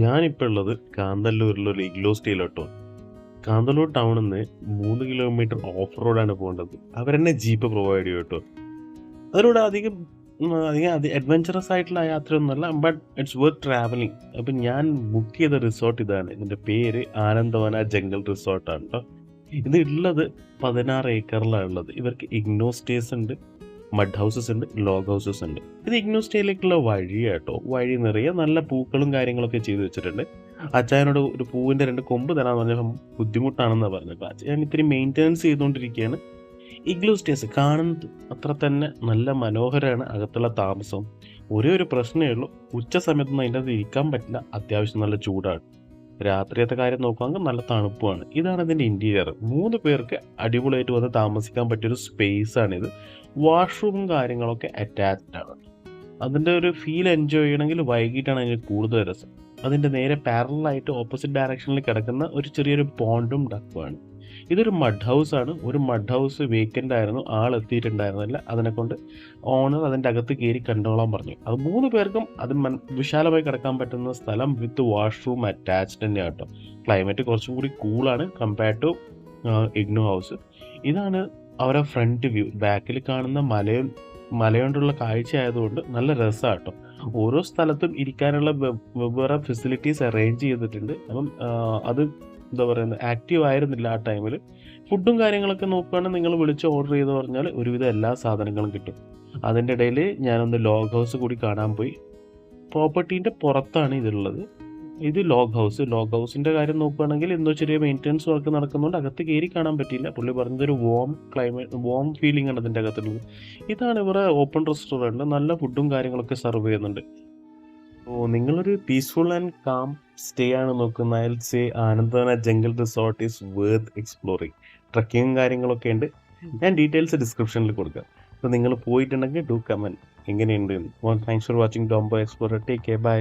ഞാനിപ്പോൾ ഉള്ളത് കാന്തല്ലൂരിലൊരു ഇഗ്ലോ സ്റ്റേയിലോട്ടോ. കാന്തല്ലൂർ ടൗണിൽ നിന്ന് 3 കിലോമീറ്റർ ഓഫ് റോഡാണ് പോകേണ്ടത്. അവരെന്നെ ജീപ്പ് പ്രൊവൈഡ് ചെയ്യും കേട്ടോ. അതിലൂടെ അധികം അഡ്വഞ്ചറസ് ആയിട്ടുള്ള യാത്രയൊന്നുമല്ല, ബട്ട് ഇറ്റ്സ് വർത്ത് ട്രാവലിംഗ്. അപ്പം ഞാൻ ബുക്ക് ചെയ്ത റിസോർട്ട് ഇതാണ്. ഇതിൻ്റെ പേര് ആനന്ദവന ജംഗൽ റിസോർട്ടാണ് കേട്ടോ. ഇത് ഉള്ളത് 16 ഏക്കറിലാണ് ഉള്ളത്. ഇവർക്ക് ഇഗ്നോ സ്റ്റേസ് ഉണ്ട്, മഡ് ഹൗസസ് ഉണ്ട്, ലോഗ് ഹൗസസ് ഉണ്ട്. ഇത് ഇഗ്നോ സ്റ്റേയിലേക്കുള്ള വഴിയാട്ടോ. വഴി നിറയെ നല്ല പൂക്കളും കാര്യങ്ങളൊക്കെ ചെയ്തു വെച്ചിട്ടുണ്ട്. അച്ചായനോട് ഒരു പൂവിൻ്റെ 2 കൊമ്പ് തരാമെന്ന് പറഞ്ഞപ്പോൾ ബുദ്ധിമുട്ടാണെന്നാണ് പറഞ്ഞത്. അച്ചായൻ ഇത്തിരി മെയിൻ്റെനൻസ് ചെയ്തുകൊണ്ടിരിക്കുകയാണ്. ഇഗ്ലൂ സ്റ്റേസ് കാണുന്നത് അത്ര തന്നെ നല്ല മനോഹരമാണ്. അകത്തുള്ള താമസം ഒരേ ഒരു പ്രശ്നമേ ഉള്ളൂ, ഉച്ച സമയത്തൊന്നും അതിൻ്റെ അകത്ത് ഇരിക്കാൻ പറ്റില്ല. അത്യാവശ്യം നല്ല ചൂടാണ്. രാത്രിയത്തെ കാര്യം നോക്കുകയാണെങ്കിൽ നല്ല തണുപ്പുമാണ്. ഇതാണ് ഇതിൻ്റെ ഇൻറ്റീരിയർ. 3 പേർക്ക് അടിപൊളിയായിട്ട് വന്ന് താമസിക്കാൻ പറ്റിയൊരു സ്പേസാണിത്. വാഷ്റൂമും കാര്യങ്ങളൊക്കെ അറ്റാച്ച്ഡ് ആണ്. അതിൻ്റെ ഒരു ഫീൽ എൻജോയ് ചെയ്യണമെങ്കിൽ വൈകിട്ടാണ് അതിന് കൂടുതൽ രസം. അതിൻ്റെ നേരെ പാരലായിട്ട് ഓപ്പോസിറ്റ് ഡയറക്ഷനിൽ കിടക്കുന്ന ഒരു ചെറിയൊരു പോണ്ടും ഡക്കുമാണ്. ഇതൊരു മഡ് ഹൗസ് ആണ്. ഒരു മഡ് ഹൗസ് വേക്കൻ്റ് ആയിരുന്നു, ആളെത്തിയിട്ടുണ്ടായിരുന്നില്ല. അതിനെക്കൊണ്ട് ഓണർ അതിൻ്റെ അകത്ത് കയറി കണ്ടോളാൻ പറഞ്ഞു. അത് 3 പേർക്കും അത് വിശാലമായി കിടക്കാൻ പറ്റുന്ന സ്ഥലം വിത്ത് വാഷ്റൂം അറ്റാച്ച്ഡ് തന്നെയാണ് കേട്ടോ. ക്ലൈമറ്റ് കുറച്ചും കൂടി കൂളാണ് കമ്പയർഡ് ടു ഇഗ്നോ ഹൗസ്. ഇതാണ് അവരുടെ ഫ്രണ്ട് വ്യൂ. ബാക്കിൽ കാണുന്ന മലയോണ്ടുള്ള കാഴ്ച ആയതുകൊണ്ട് നല്ല രസമാണ് കേട്ടോ. ഓരോ സ്ഥലത്തും ഇരിക്കാനുള്ള വെവ്വേറെ ഫെസിലിറ്റീസ് അറേഞ്ച് ചെയ്തിട്ടുണ്ട്. അപ്പം അത് എന്താ പറയുന്നത്, ആക്റ്റീവ് ആയിരുന്നില്ല ആ ടൈമിൽ. ഫുഡും കാര്യങ്ങളൊക്കെ നോക്കുകയാണെങ്കിൽ നിങ്ങൾ വിളിച്ച് ഓർഡർ ചെയ്ത് പറഞ്ഞാൽ ഒരുവിധം എല്ലാ സാധനങ്ങളും കിട്ടും. അതിൻ്റെ ഇടയിൽ ഞാനൊന്ന് ലോഗ് ഹൗസ് കൂടി കാണാൻ പോയി. പ്രോപ്പർട്ടീൻ്റെ പുറത്താണ് ഇതുള്ളത്. ഇത് ലോഗ് ഹൗസ്. ലോഗ് ഹൗസിൻ്റെ കാര്യം നോക്കുകയാണെങ്കിൽ എന്തോ ചെറിയ മെയിൻ്റനൻസ് വർക്ക് നടക്കുന്നതുകൊണ്ട് അകത്ത് കയറി കാണാൻ പറ്റിയില്ല. പുള്ളി പറഞ്ഞതൊരു വോം ഫീലിംഗ് ആണ് അതിൻ്റെ അകത്തുള്ളത്. ഇതാണ് ഇവരുടെ ഓപ്പൺ റെസ്റ്റോറൻറ്റ്. നല്ല ഫുഡും കാര്യങ്ങളൊക്കെ സെർവ് ചെയ്യുന്നുണ്ട്. ഓ, നിങ്ങളൊരു പീസ്ഫുൾ ആൻഡ് കാം സ്റ്റേ ആണ് നോക്കുന്ന, I will say Anandavana jungle resort is worth exploring. ട്രക്കിങ്ങും കാര്യങ്ങളൊക്കെ ഉണ്ട്. ഞാൻ ഡീറ്റെയിൽസ് ഡിസ്ക്രിപ്ഷനിൽ കൊടുക്കാം. അപ്പോൾ നിങ്ങൾ പോയിട്ടുണ്ടെങ്കിൽ ഡു കമൻറ്റ് എങ്ങനെയുണ്ട്. Thanks for watching Dombo Explorer. Take care, by.